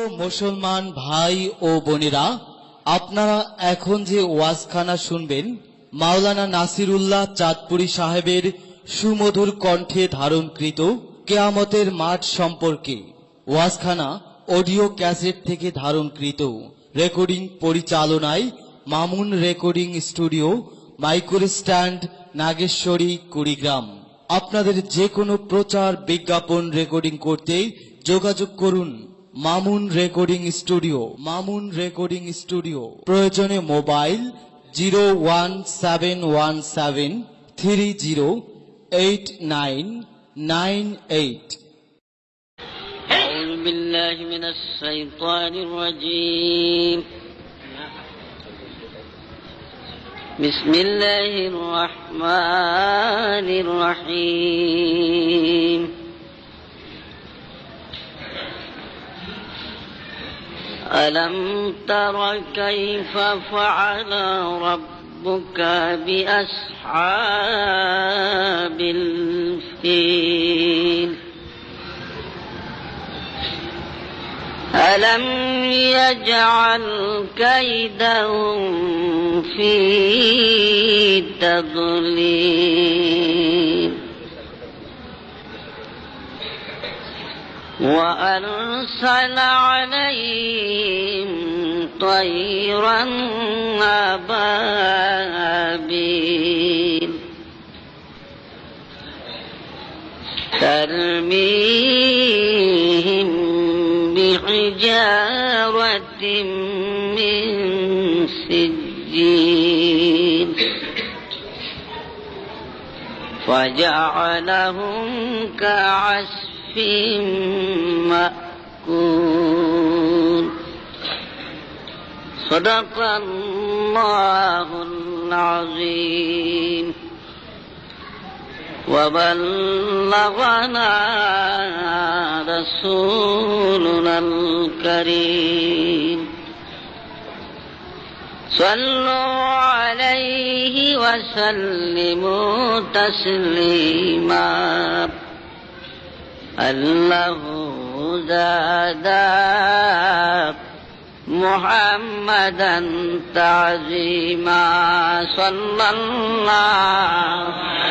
মুসলমান ভাই ও বোনেরা, আপনারা এখন যে ওয়াজখানা শুনবেন মাওলানা নাসিরুল্লাহ চাঁদপুরি সাহেবের সুমধুর কণ্ঠে ধারণকৃত কিয়ামতের মাঠ সম্পর্কে। ওয়াজখানা অডিও ক্যাসেট থেকে ধারণকৃত। রেকর্ডিং পরিচালনায় Mamun recording studio, micro stand, Nageshwari, Kurigram. আপনাদের যে কোনো প্রচার বিজ্ঞাপন রেকর্ডিং করতে যোগাযোগ করুন Mamun recording studio. Mamun recording studio. প্রয়োজনে মোবাইল 01717308998। أعوذ بالله من الشيطان الرجيم. بسم الله الرحمن الرحيم. ألم تر كيف فعل ربك بأصحاب الفيل؟ ألم يجعل كيدهم في تضليل وأرسل عليهم طيرا أبابيل ترميهم بحجارة من سجيل فجعلهم كعصف مأكول. صدق الله العظيم. وبلغنا رسولنا الكريم. صلوا عليه وسلموا تسليما. الله زاد محمدا تعظيما. صلى الله على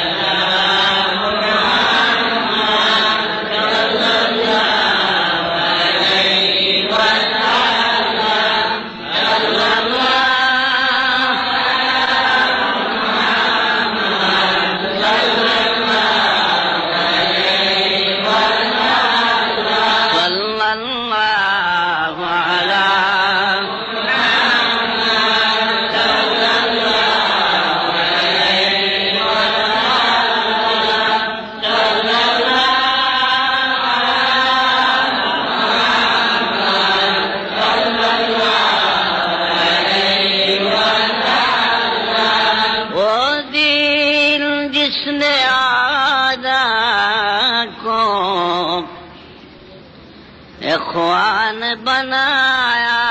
اخوان بنایا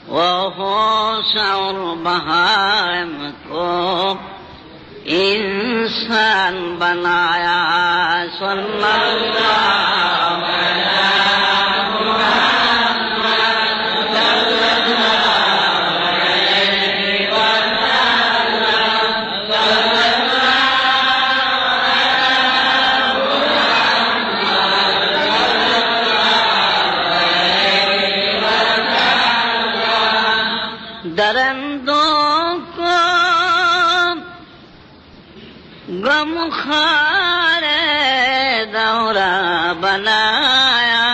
وہ شعور بہائم کو انسان بنایا. صلی اللہ علیہ درندوں کو غم خوار دورہ بنایا،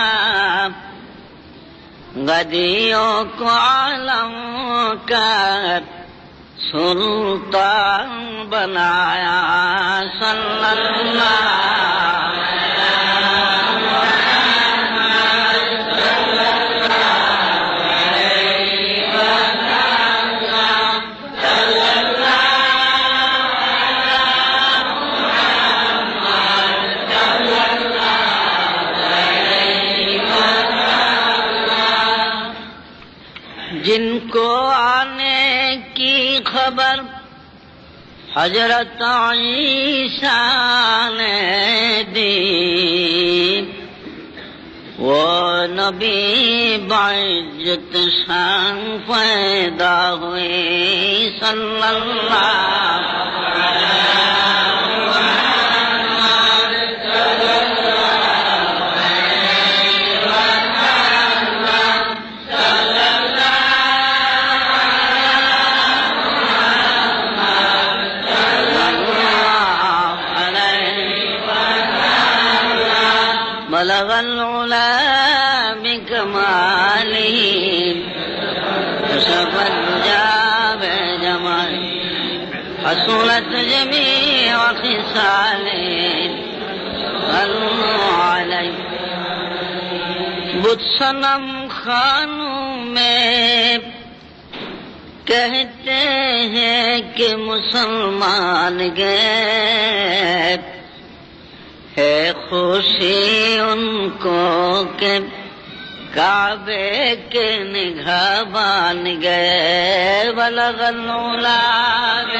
گدیوں کو عالم کا سلطان بنایا. صلی اللہ جن کو آنے کی خبر حضرت عیسیٰ نے دی، वो नबी बाइज्जत शान पैदा हुए सल्लल्लाहु بلغ العلا بكماله كشف الدجى بجماله حصلت جميع خصاله صلوا عليه बुत सनम खानों में कहते हैं कि मुसलमान गए है खुशी उनको के काबे के निगाहबान गए बलगल उलाद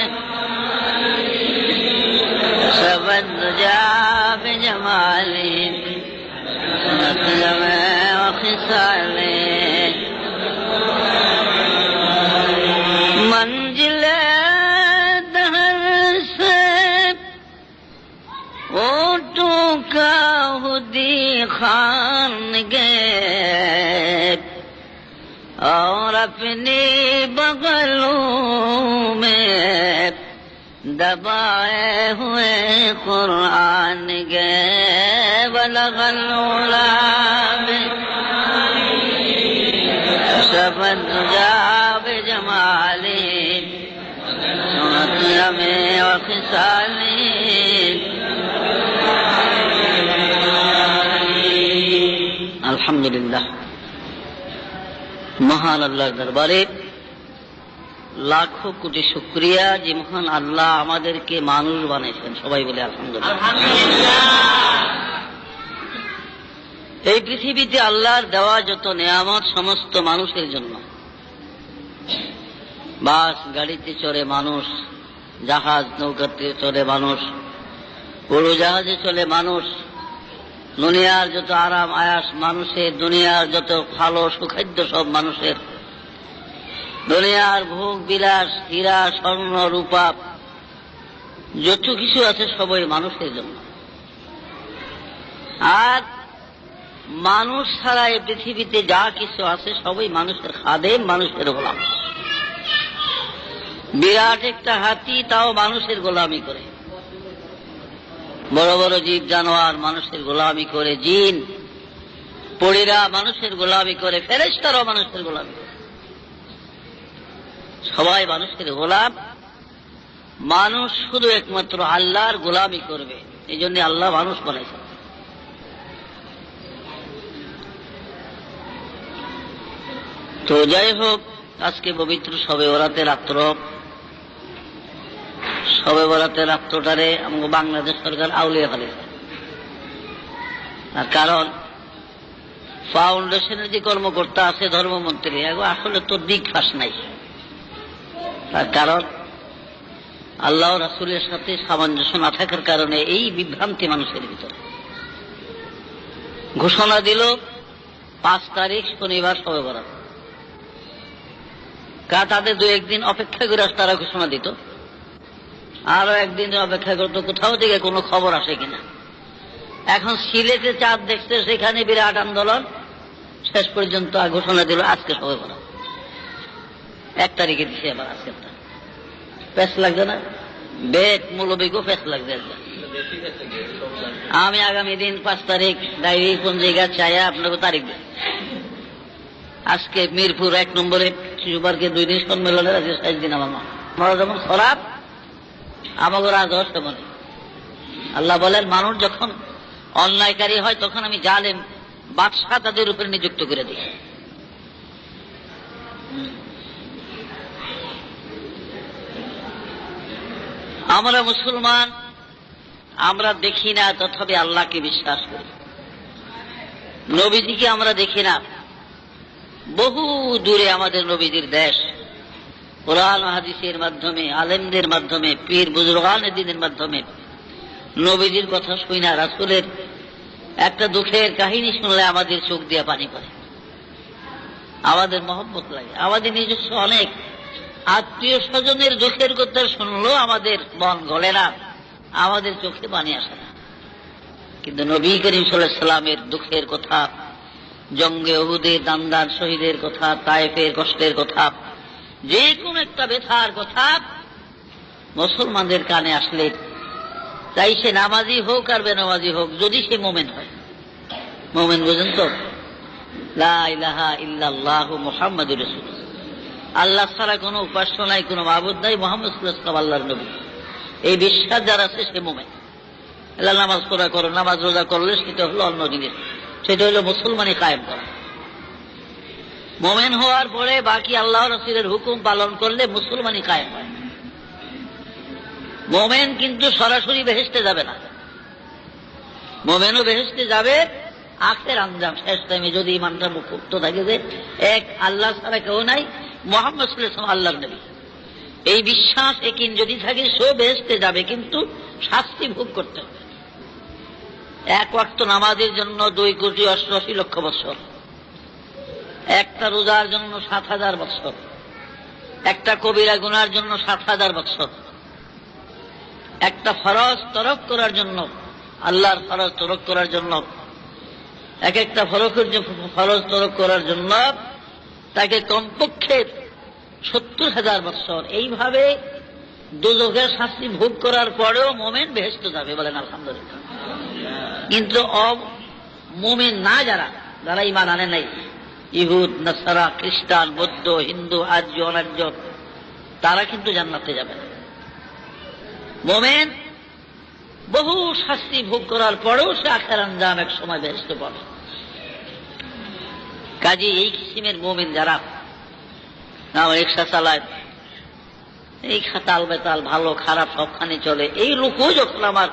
सबद जाब जमाली नस्लमे वखिसाले मंजिले दहर से ओटों का हुदी खान गए और अपनी बगलों में दबाए हुए कुरान गए बलगल उलाब सबद जाब जमाली सुनतमे वखिसाली আলহামদুলিল্লাহ মহান আল্লাহর দরবারে লাখো কোটি শুকরিয়া যে মহান আল্লাহ আমাদেরকে মানুষ বানিয়েছেন। সবাই বলে আলহামদুলিল্লাহ। এই পৃথিবীতে আল্লাহর দেওয়া যত নেয়ামত সমস্ত মানুষের জন্য। বাস গাড়িতে চড়ে মানুষ, জাহাজ নৌকাতে চড়ে মানুষ, উড়োজাহাজে চলে মানুষ, দুনিয়ার যত আরাম আয়াস মানুষের, দুনিয়ার যত ভালো সুখাদ্য সব মানুষের, দুনিয়ার ভোগ বিলাস হীরা স্বর্ণ রূপা যত কিছু আছে সবই মানুষের জন্য। আর মানুষ ছাড়া এই পৃথিবীতে যা কিছু আছে সবই মানুষের খাদেম, মানুষের গোলাম। বিরাট একটা হাতি তাও মানুষের গোলামি করে, বড় বড় জীব জানোয়ার মানুষের গোলামি করে, জিন পরীরা মানুষের গোলামি করে, ফেরেশতারাও মানুষের গোলামি করে, সবাই মানুষের গোলাম। মানুষ শুধু একমাত্র আল্লাহর গোলামি করবে, এই জন্য আল্লাহ মানুষ বানাইছেন। তো যাই হোক, আজকে পবিত্র শবে বরাতের রাত্র, শবে বরাতের রাত্রটারে আমাকে বাংলাদেশ সরকার আউলিয়া ফেলেছে। তার কারণ ফাউন্ডেশনের যে কর্মকর্তা আছে ধর্মমন্ত্রী, আসলে তো দিক ফাঁস নাই। তার কারণ আল্লাহ রাসূলের সাথে সামঞ্জস্য না থাকার কারণে এই বিভ্রান্তি মানুষের ভিতরে। ঘোষণা দিল 5 তারিখ শনিবার শবে বরাত, তাদের 2-1 দিন অপেক্ষা করে তারা ঘোষণা দিত, আরো একদিন অপেক্ষা করতো কোথাও থেকে কোনো খবর আসে কিনা। এখন সিলেটে চাঁদ দেখতে, সেখানে বিরাট আন্দোলন, শেষ পর্যন্ত ঘোষণা দিল আজকে শবে বরাত। 1 তারিখে দিচ্ছে, আবার আজকে প্যাস লাগছে না, বেগ মৌলবীকেও প্যাস লাগছে। আমি আগামী দিন 5 তারিখ ডায়েরি কোন জায়গায় চাইয়া আপনাকে তারিখ দেব। আজকে মিরপুর 1 নম্বরে শিশু পার্কে 2 দিন সম্মেলনের আজকে 6 দিন। আমার যেমন খারাপ আমাকে রাজহ তেমন। আল্লাহ বলেন মানুষ যখন অন্যায়কারী হয় তখন আমি জালেম বাদশাহ তাদের উপরে নিযুক্ত করে দিই। আমরা মুসলমান, আমরা দেখি না তথাপি আল্লাহকে বিশ্বাস করি। নবীজিকে আমরা দেখি না, বহু দূরে আমাদের নবীজির দেশ। কোরআন হাদিসের মাধ্যমে, আলেমদের মাধ্যমে, পীর বুজুর্গানে দ্বীনের মাধ্যমে নবীজির কথা শুই না, রাসূলের একটা দুঃখের কাহিনী শুনলে আমাদের চোখ দিয়ে পানি পড়ে, আমাদের মহব্বত লাগে। আমাদের নিজস্ব অনেক আত্মীয় স্বজনের দুঃখের কথা শুনলেও আমাদের মন গলে না, আমাদের চোখে পানি আসে না। কিন্তু নবী করিম সাল্লাল্লাহু আলাইহি সাল্লামের দুঃখের কথা, জঙ্গে উহুদের দান্দার শহীদের কথা, তায়েফের কষ্টের কথা, যে কোনো একটা ব্যথার কথা মুসলমানদের কানে আসলে, তাই সে নামাজি হোক আর বেনামাজি হোক, যদি সে মোমেন হয়, মোমেন বুঝেন তো, লা ইলাহা ইল্লাল্লাহু মুহাম্মাদুর রাসূলুল্লাহ, আল্লাহ ছাড়া কোনো উপাস্য নাই, কোনো মাবুদ নাই, মুহাম্মদ সাল্লাল্লাহু আলাইহি ওয়াসাল্লাম আল্লাহর নবী, এই বিশ্বাস যার আছে সে মোমেন। আল্লাহ নামাজ পড়া করো, নামাজ রোজা করলে সেটা হলো অন্য জিনিস, সেটা হলো মুসলমানই কায়েম করা। মোমেন হওয়ার পরে বাকি আল্লাহ রাসূলের হুকুম পালন করলে মুসলমানই কায়েম হয়। মোমেন কিন্তু সরাসরি বেহেশতে যাবে না, মোমেনও বেহেশতে যাবে আখের আঞ্জাম, শেষ টাইমে যদি ইমানটা মুক্ত থাকে যে এক আল্লাহ ছাড়া কেউ নাই, মুহাম্মদ সাল্লাল্লাহু আলাইহি ওয়াসাল্লাম আল্লাহর নবী, এই বিশ্বাস একিন যদি থাকে সে বেহেশতে যাবে, কিন্তু শাস্তি ভোগ করতে হবে। এক ওয়াক্ত নামাজের জন্য 2,88,00,000 বছর, একটা রোজার জন্য 7,000 বছর, একটা কবিরা গুনার জন্য 7,000 বছর, একটা ফরজ তরক করার জন্য, আল্লাহর ফরজ তরক করার জন্য, এক একটা ফরজ তরক করার জন্য তাকে কমপক্ষে 70,000 বছর, এইভাবে দোজখের শাস্তি ভোগ করার পরেও মোমেন বেহেশত যাবে, বলেন আলহামদুলিল্লাহ। কিন্তু মুমিন না যারা, যারা ঈমান আনে নাই, ইহুদ, নাসারা, খ্রিস্টান, বৌদ্ধ, হিন্দু, আর্য, অনার্য, তারা কিন্তু জান্নাতে যাবে না। মুমিন বহু শাস্তি ভোগ করার পরেও সে আখের আঞ্জাম এক সময় বেহেশত পাবে। কাজে এই কিসিমের মুমিন যারা রিক্সা চালায়, এই খাতাল বেতাল ভালো খারাপ সবখানে চলে, এই লোকও যখন আমার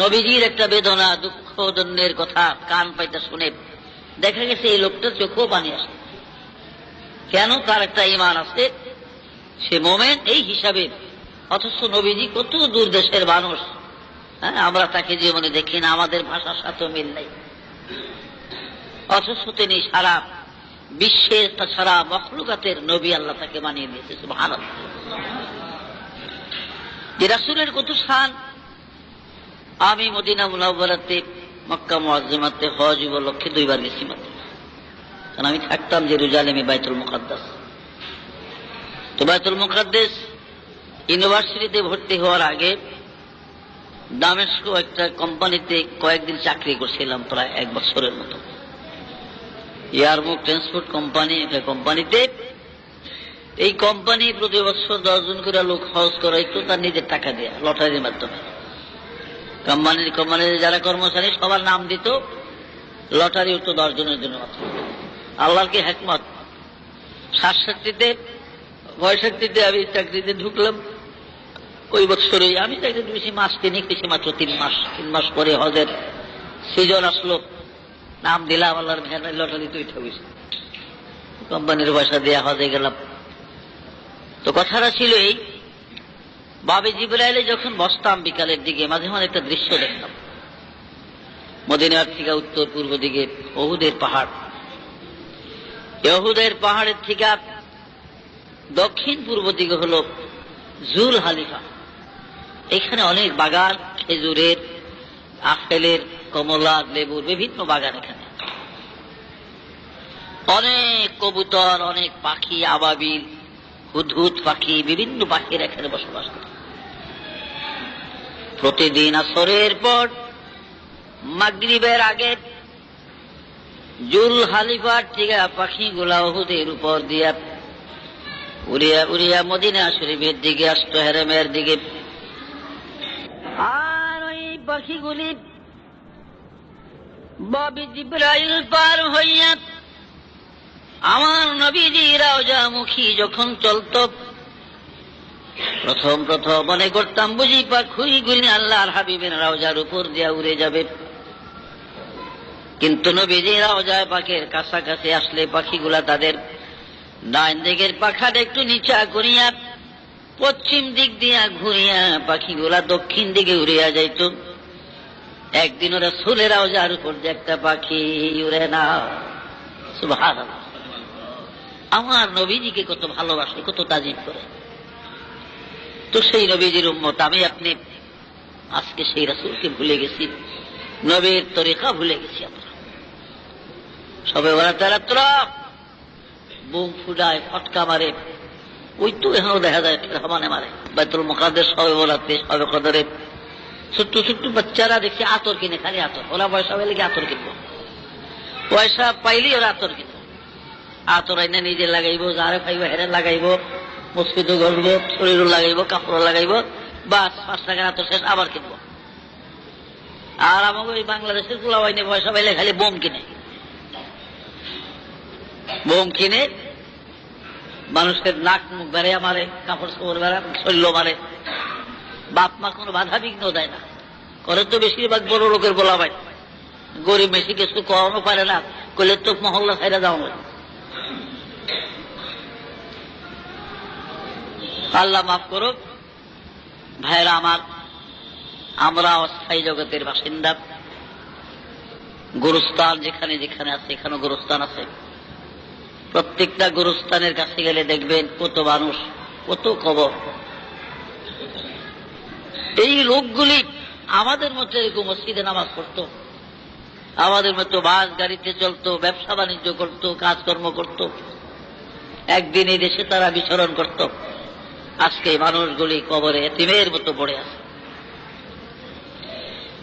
নবীজির একটা বেদনা দুঃখ দন্যের কথা কান পাইতে শুনে, দেখা গেছে এই লোকটার চোখেও পানি আসে। কেন? তার একটা ঈমান আছে, সে মোমেন এই হিসাবে। অথচ নবীজি কত দূর দেশের মানুষ, হ্যাঁ, আমরা তাকে জীবনে দেখি না, আমাদের ভাষার সাথে মিল নাই, অথচ তিনি সারা বিশ্বের, তাছাড়া মখলুকাতের নবী, আল্লাহ তাকে বানিয়ে দিয়েছে। সুবহানাল্লাহ। যে রাসূলের কত শান। আমি মদিনা মুনাওয়ারাতে, মক্কা মুআজ্জমাতে হজ উপলক্ষে 2 বার গেছি মাত্র, কারণ আমি থাকতাম জেরুজালেমে, বাইতুল মুকাদ্দাস। তো বাইতুল মুকাদ্দাস ইউনিভার্সিটিতে ভর্তি হওয়ার আগে দামেস্ক একটা কোম্পানিতে কয়েকদিন চাকরি করছিলাম, প্রায় 1 বছরের মতো। ইয়ারমুক ট্রান্সপোর্ট কোম্পানি, একটা কোম্পানিতে। এই কোম্পানি প্রতি বছর 10 জন করে লোক হজ করাইতো, তার নিজের টাকা দিয়ে, লটারির মাধ্যমে। কোম্পানির যারা কর্মচারী সবার নাম দিত, লটারি উঠতো 10 জনের জন্য মাত্র। আল্লাহর কি হিকমত! 67তে 65তে আমি চাকরিতে ঢুকলাম। ওই বছরই আমি চাকরি বেশি মাস তিনিক, বেশি মাত্র 3 মাস। 3 মাস পরে হজের সিজন আসলো, নাম দিলাম, আল্লাহর মেহরবানি লটারি তো উঠে গেছে, কোম্পানির পয়সা দিয়ে হজে গেলাম। তো কথাটা ছিল এই, বাবে জিবরাইলে যখন বসতাম বিকালের দিকে, মাঝে মাঝে একটা দৃশ্য দেখতাম। মদিনার থেকে উত্তর পূর্ব দিকে উহুদের পাহাড়, উহুদের পাহাড়ের থেকে দক্ষিণ পূর্ব দিকে হলো জুল হালিফা। এখানে অনেক বাগান, খেজুরের, আপেলের, কমলা, লেবুর, বিভিন্ন বাগান। এখানে অনেক কবুতর, অনেক পাখি, আবাবিল, হুদহুদ পাখি, বিভিন্ন পাখির এখানে বসবাস করে। প্রতিদিন আসরের পর মাগরিবের আগে জুল হালিফার থেকে পাখিগুলা উহুদের উপর দিয়া উড়িয়া উড়িয়া মদিনা শরীফের দিকে আসতো, হেরেমের দিকে। আর ওই পাখিগুলি বাবে জিবরাইল পার হইয়া আমার নবীজি রওজামুখী যখন চলত, প্রথম প্রথম মনে করতাম বুঝি পাখিগুলি আল্লাহর হাবিবের রওজার উপর দিয়া উড়ে যাবে। কিন্তু নবীজি রওজায় পাকের কাছাকাছি আসলে পাখিগুলা তাদের ডান দিকের পাখাটা একটু নিচা করিয়া পশ্চিম দিক দিয়া ঘুরিয়া পাখিগুলা দক্ষিণ দিকে উড়িয়া যাইত। একদিন ওরা রাসূলেরাও যার উপর যে একটা পাখি উড়ে না। সুবহানাল্লাহ। আমার নবীজিকে কত ভালোবাসে, কত তাজিম করে। তো সেই নবীজির উম্মত আমি আপনি আজকে সেই রাসূলকে ভুলে গেছি, নবীর তরিকা ভুলে গেছি। আমরা সবে বরাত বুম ফুটায়, ফটকা মারে, ওই তো এখনো দেখা যায় ফেরহামানে মারে। বাইতুল মুকাদ্দাস সবে বরাতে, সবে কদরে ছোট্ট ছোট্ট বাচ্চারা দেখছি আতর কিনে, খালি আতর। ওরা পয়সা পেলে কি আতর কিনবো, পয়সা পাইলেই ওরা আতর কিনবো। আতর আইনে নিজে লাগাইবো, যারে খাইব হেরে লাগাইবো, মসজিদও গড়ব, শরীরও লাগাইব, কাপড় লাগাইব, বাস 5 টাকার আতর শেষ, আবার কিনবো। আর আমাকে ওই বাংলাদেশের পোলা আইনে পয়সা পাইলে খালি বোম কিনে, বোম কিনে মানুষের নাক মুখ বেড়ে মারে, কাপড় চোপড় বেড়া, শরীর মারে। বাপ মা কোনো বাধা বিঘ্ন দেয় না, করে তো বেশিরভাগ বড় লোকের গোলা ভাই। গরিব বেশি কিছু করানো পারে না, করলে তো মহল্লা ছাইরা যাও না। আল্লাহ মাফ করো ভাইরা আমার, আমরা অস্থায়ী জগতের বাসিন্দা। গুরুস্থান যেখানে যেখানে আছে, এখানে গুরুস্থান আছে। প্রত্যেকটা গুরুস্থানের কাছে গেলে দেখবেন কত মানুষ, কত কবর। এই লোকগুলি আমাদের মতো এরকম মসজিদে নামাজ পড়তো, আমাদের মতো বাস গাড়িতে চলতো, ব্যবসা বাণিজ্য করতো, কাজকর্ম করত। একদিন এই দেশে তারা বিচরণ করত। আজকে মানুষগুলি কবরে এতিমের মতো পড়ে আছে।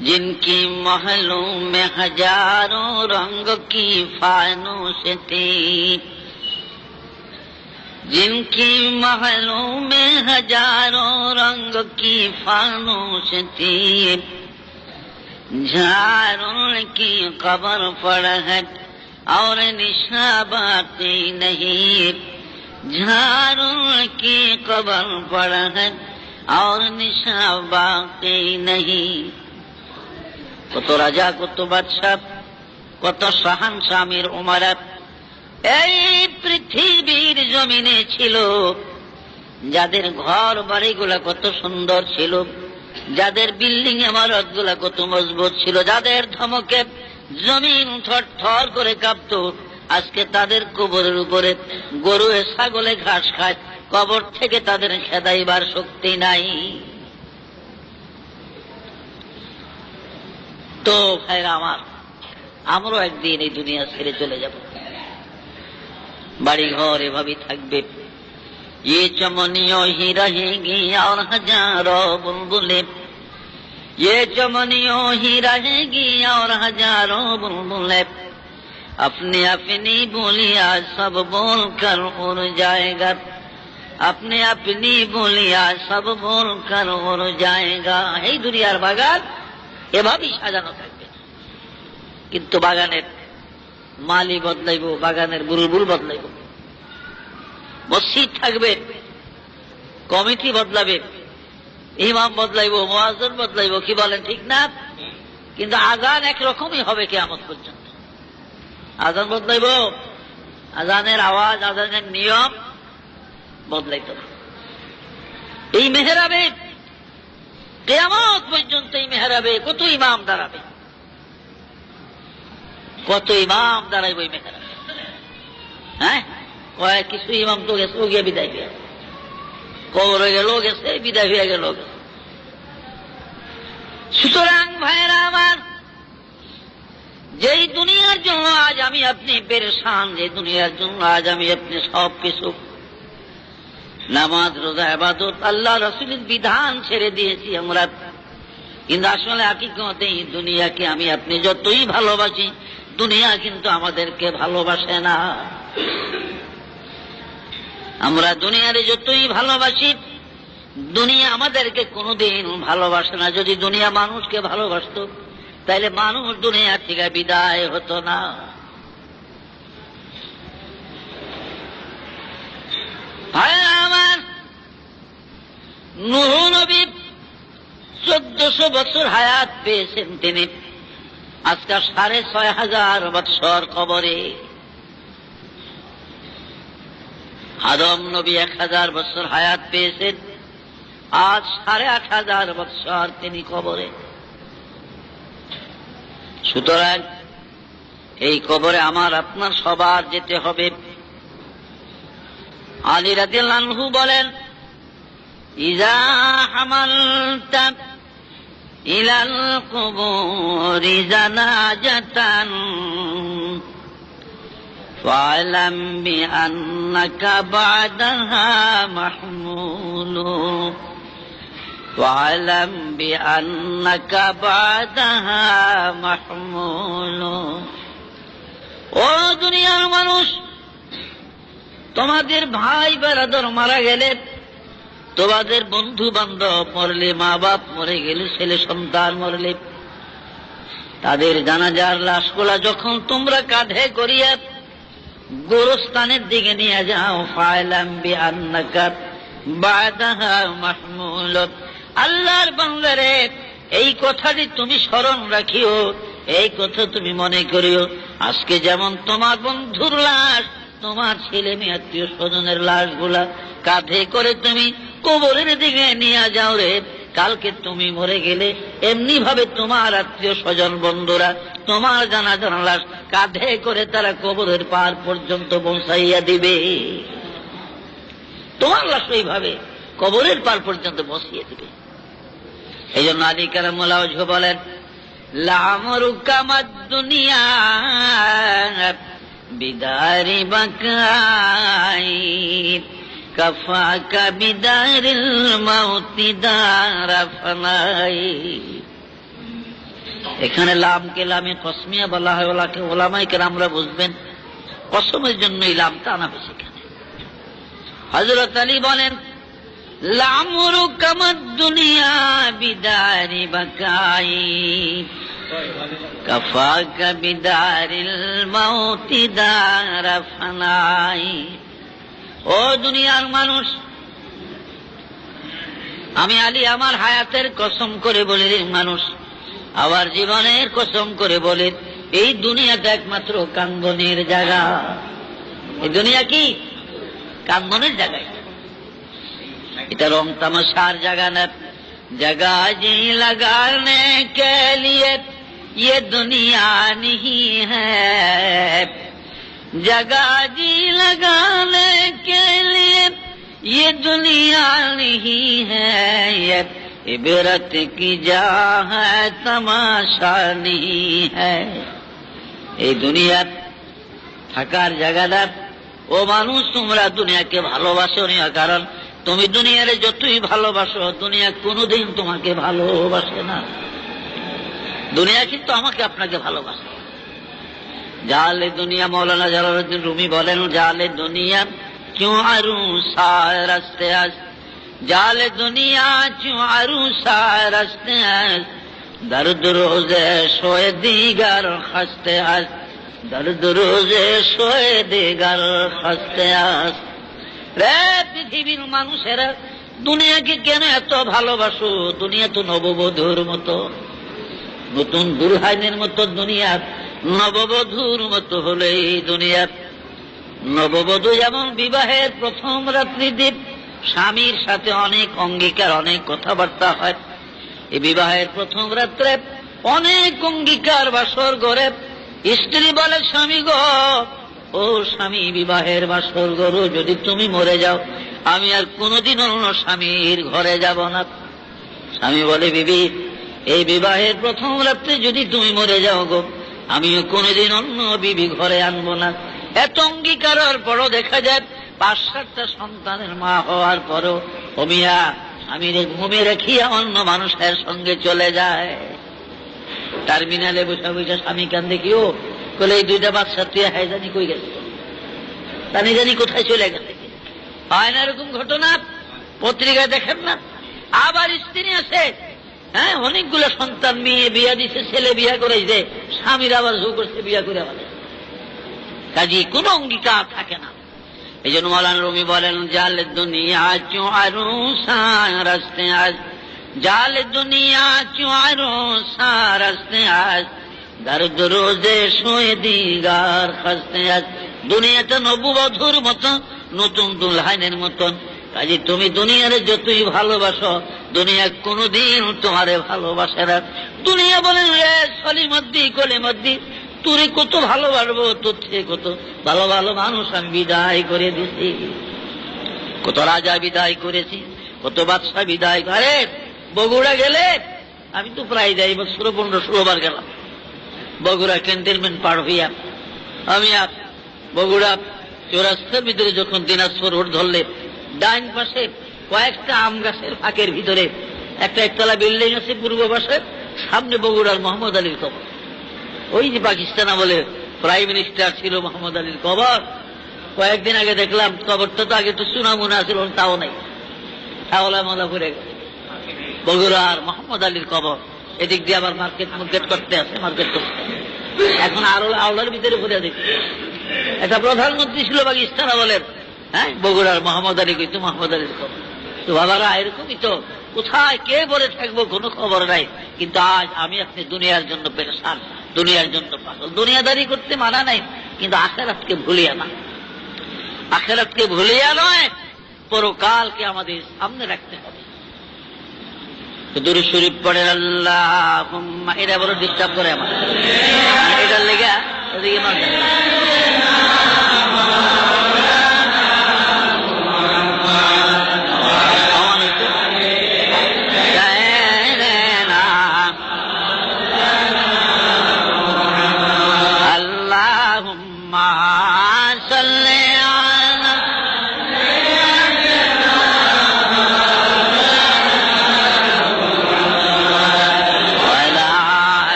जिनकी महलों में हजारों रंग की फानूस थी, जिनकी महलों में हजारों रंग की फानूस थी, झारों की कब्र पर है और निशा बाकी नहीं, झारों की कब्र पर है और निशा बाकी नहीं। কত রাজা, কত বাদশা, কত শাহান শামির উমারা এই পৃথিবীর জমিনে ছিল, যাদের ঘর বাড়িগুলা কত সুন্দর ছিল, যাদের বিল্ডিং ইমারত গুলা কত মজবুত ছিল, যাদের ধমকে জমিন থরথর করে কাঁপত। আজকে তাদের কবরের উপরে গরু ছাগলে ঘাস খায়, কবর থেকে তাদের খেদাইবার শক্তি নাই। তো ভাইরা আমার, আমরাও একদিন এই দুনিয়া ছেড়ে চলে যাব। বাড়ি ঘর এভাবেই থাকবে। ये चमनियों ही रहेगी और हजारों बुलबुलें, ये चमनियों ही रहेगी और हजारों बुलबुलें, अपने अपनी बोलिया सब बोल कर उड़ जाएगा, अपने अपनी बोलिया सब बोल कर उड़ जाएगा। এই দুনিয়ার বাগান এভাবেই সাজানো থাকবে, কিন্তু বাগানের মালি বদলাইব, বাগানের বুলবুল বদলাইব। মসজিদ থাকবে, কমিটি বদলাবে, ইমাম বদলাইব, মুয়াজ্জিন বদলাইব, কি বলেন ঠিক না? কিন্তু আজান একরকমই হবে কিয়ামত পর্যন্ত। আজান বদলাইব, আজানের আওয়াজ, আজানের নিয়ম বদলাইত না। এই মেহরাবে কিয়ামত পর্যন্ত, এই মেহরাবে কত ইমাম দাঁড়াবে, কত ইমাম দাঁড়াইব এই মেহরাবে। হ্যাঁ, কয়েক কিছু ইমাম তো গেছে, ও গিয়ে বিদায় দিয়ে কবর হয়ে গেল, গেছে বিদায় হয়ে গেল। সুতরাং ভাইয়েরা আমার, যেই দুনিয়ার জন্য আজ আমি আপনি পেরেশান, যে দুনিয়ার জন্য আজ আমি আপনি সব কিছু নামাজ রোজা ইবাদত আল্লাহ রাসূলের বিধান ছেড়ে দিয়েছি আমরা, কিন্তু আসলে হাকিকতে এই দুনিয়াকে আমি আপনি যতই ভালোবাসি, দুনিয়া কিন্তু আমাদেরকে ভালোবাসে না। আমরা দুনিয়ারে যতই ভালোবাসি, দুনিয়া আমাদেরকে কোনোদিন ভালোবাসে না। যদি দুনিয়া মানুষকে ভালোবাসত, তাহলে মানুষ দুনিয়া থেকে বিদায় হতো না। আমার নূহ নবী 1400 বছর হায়াত পেয়েছেন তিনি, আজকে 6500 বছর কবরে। আদম নবী 1000 বছর হায়াত পেয়েছেন, আজ 8500 বছর তিনি কবরে। সুতরাং এই কবরে আমার আপনার সবার যেতে হবে। আলী রাদিয়াল্লাহু আনহু বলেন, ইযা হামালতা ইলাল কুবুরি জানাজাতান ফা'লাম বিআন্নাকা বা'দাহা মাহমুলু ফা'লাম বিআন্নাকা বা'দাহা মাহমুলু। ও দুনিয়ার মানুষ, তোমাদের ভাই বেরাদর মারা গেলে, তোমাদের বন্ধু বান্ধব মরলে, মা বাপ মরে গেলে, ছেলে সন্তান মরলে, তাদের জানাজার লাশগুলা যখন তোমরা কাঁধে করিয়া গোরস্থানের দিকে নিয়ে যাও, ফা'লাম বিআন্নাকা বা'দাহা মাহমুল। আল্লাহর বান্দারে, এই কথাটি তুমি স্মরণ রাখিও, এই কথা তুমি মনে করিও। আজকে যেমন তোমার বন্ধুর লাশ, তোমার ছেলে মেয়ে আত্মীয় স্বজনের লাশগুলা কাঁধে করে তুমি কবরের দিকে নিয়ে যাও রে, কালকে তুমি মরে গেলে এমনি ভাবে তোমার আত্মীয় স্বজন বন্ধুরা তোমার জানাজার লাশ কাঁধে করে তারা কবরের পার পর্যন্ত পৌঁছাইয়া দিবে। তোমার লাশ এইভাবে কবরের পার পর্যন্ত পৌঁছিয়ে দিবে। এই জন্য আলী কারামুল্লাহ ওয়াজহু বলেন, লা'মরুকা মাদ-দুনিয়া বিদারি বাকাই কাফাকা বিদারিল মাউতি দারা ফানাই। এখানে লামকে লামে কসমিয়া বলা হয়, ওলাকে ওলামায়ে কেরামরা বুঝবেন কসমের জন্য এই লামটা আনা হয়েছে এখানে। হযরত আলী বলেন, লা'মরুকা মাদ-দুনিয়া বিদারি বাকাই কাফাকা বিদারিল মাউতি দারা ফানাই। ও দুনিয়ার মানুষ, আমি আলী আমার হায়াতের কসম করে বলি রে মানুষ, আবার জীবনের কসম করে বলি, এই দুনিয়াটা একমাত্র কান্দনের জায়গা। এই দুনিয়া কি কান্দনের জায়গায়, এটা রং তামাশার জায়গা না। जगह जी लगाने के लिए ये दुनिया नहीं है, जगह जी लगाने के लिए ये दुनिया नहीं है, ये इबरत की जा है तमाशा नहीं है। এই দুনিয়া থাকার জায়গাটা। ও মানুষ, তোমরা দুনিয়াকে ভালোবাসো না, কারণ তুমি দুনিয়ারে যতই ভালোবাসো, দুনিয়া কোনোদিন তোমাকে ভালোবাসে না। দুনিয়া কিন্তু আমাকে আপনাকে ভালোবাসে। জালে দুনিয়া, মৌলানা জালালউদ্দিন রুমি বলেন, জালে দুনিয়া क्यों अरूसा रस्ते आज, जाले दुनिया क्यों अरूसा रस्ते आज, दर्द रोजे सोए दीगर खस्ते आज, दर्द रोजे सोए दीगर खस्ते आज। রে পৃথিবীর মানুষেরা, দুনিয়াকে কেন এত ভালোবাসো? দুনিয়া তো নববধূর মতো, নতুন দুলহানের মতো দুনিয়া, নববধূর মতো হলে এই দুনিয়া। নববধূ যেমন বিবাহের প্রথম রাত্রি দ্বীপ, স্বামীর সাথে অনেক অঙ্গীকার, অনেক কথাবার্তা হয়। এই বিবাহের প্রথম রাত্রে অনেক অঙ্গীকার বাসর গড়ে। স্ত্রী বলে, স্বামী গো, ও স্বামী, বিবাহের বাসর গড়ো, যদি তুমি মরে যাও আমি আর কোনোদিন অন্য স্বামীর ঘরে যাব না। স্বামী বলে, বিবি, এই বিবাহের প্রথম রাত্রে যদি তুমি মরে যাও গো, আমিও কোনোদিন অন্য বিবি ঘরে আনবো না। এত অঙ্গীকারের পরও দেখা যায় ৫-৭টা সন্তানের মা হওয়ার পরও অমিয়া স্বামীর ঘুমে রেখিয়া অন্য মানুষের সঙ্গে চলে যায়। টার্মিনালে বসে বসে স্বামী কান্দে, কিও বলে, এই 2টা বাচ্চা তুই হাই জানি কই গেছে, জানি জানি কোথায় চলে গেছে। হয় না এরকম ঘটনা? পত্রিকায় দেখেন না? আবার স্ত্রী আছে, হ্যাঁ, অনেকগুলো সন্তান, মেয়ে বিয়া দিছে, ছেলে বিয়া করেছে, স্বামীর আবার ঝু করছে বিয়া করে আবার। কাজে কোন অঙ্গীকার থাকে না। এই জন্য মৌলানা রুমি বলেন, জালে দুনিয়া ক্যোं अरूसा रस्ते आज, জালে দুনিয়া क्यों अरूसा रस्ते आज, दर्द रोजे सोए दीगार खस्ते आज। দুনিয়াটা নববধূর মতো, নতুন দুলহানের মতন, কাজে তুমি দুনিয়ারে যতই ভালোবাসো, দুনিয়া কোনোদিন তোমারে ভালোবাসে না। দুনিয়া বলে সলিমদ্দি কলিমদ্দি, তোরে কত ভালোবাসবো, তোর থেকে কত ভালো ভালো মানুষ আমি বিদায় করে দিছি, কত রাজা বিদায় করেছি, কত বাদশা বিদায় করে। বগুড়া গেলে আমি তো প্রায় যাই, 15-16 বার গেলাম বগুড়া ক্যান্টনমেন্ট পার হইয়া। আমি আর বগুড়া চৌরাস্তার ভিতরে যখন দিনাজপুর রোড ধরলে, ডাইন পাশে কয়েকটা আম গাছের ফাঁকের ভিতরে একটা একতলা বিল্ডিং আছে পূর্ব পাশে, সামনে বগুড়ার মোহাম্মদ আলীর কবর। ওই যে পাকিস্তান আমলে প্রাইম মিনিস্টার ছিল মোহাম্মদ আলীর কবর। কয়েকদিন আগে দেখলাম কবরটা তো আগে তো সুনামুনা ছিল, তাও নাই, তাহলে মালা ঘুরে গেছে। বগুড়ার মোহাম্মদ আলীর কবর, এদিক দিয়ে আবার মার্কেট করতে আছে, মার্কেট করতে এখন আরো আওলার ভিতরে ঘুরে দেখি। একটা প্রধানমন্ত্রী ছিল পাকিস্তান আমলের, হ্যাঁ, বগুড়ার মোহাম্মদ আলী, কিন্তু মোহাম্মদ আলীর খবর। তো বাবারা এরকমই তো, কোথায় কে বলে থাকবো কোনো খবর নাই। কিন্তু আজ আমি আপনি দুনিয়ার জন্য পেরেশান, দুনিয়ার জন্য পাগল। দুনিয়াদারি করতে মানা নাই, কিন্তু আখেরাতকে ভুলিয়া না, আখেরাতকে ভুলিয়া নয়, পরকালকে আমাদের সামনে রাখতে হবে। দুরূদ শরীফ পড়েন আল্লাহুম্মা, এটা বড় ডিস্টার্ব করে আমার, এটার লেগে ওদিকে আল্লাহুম্মা সাল্লি আলা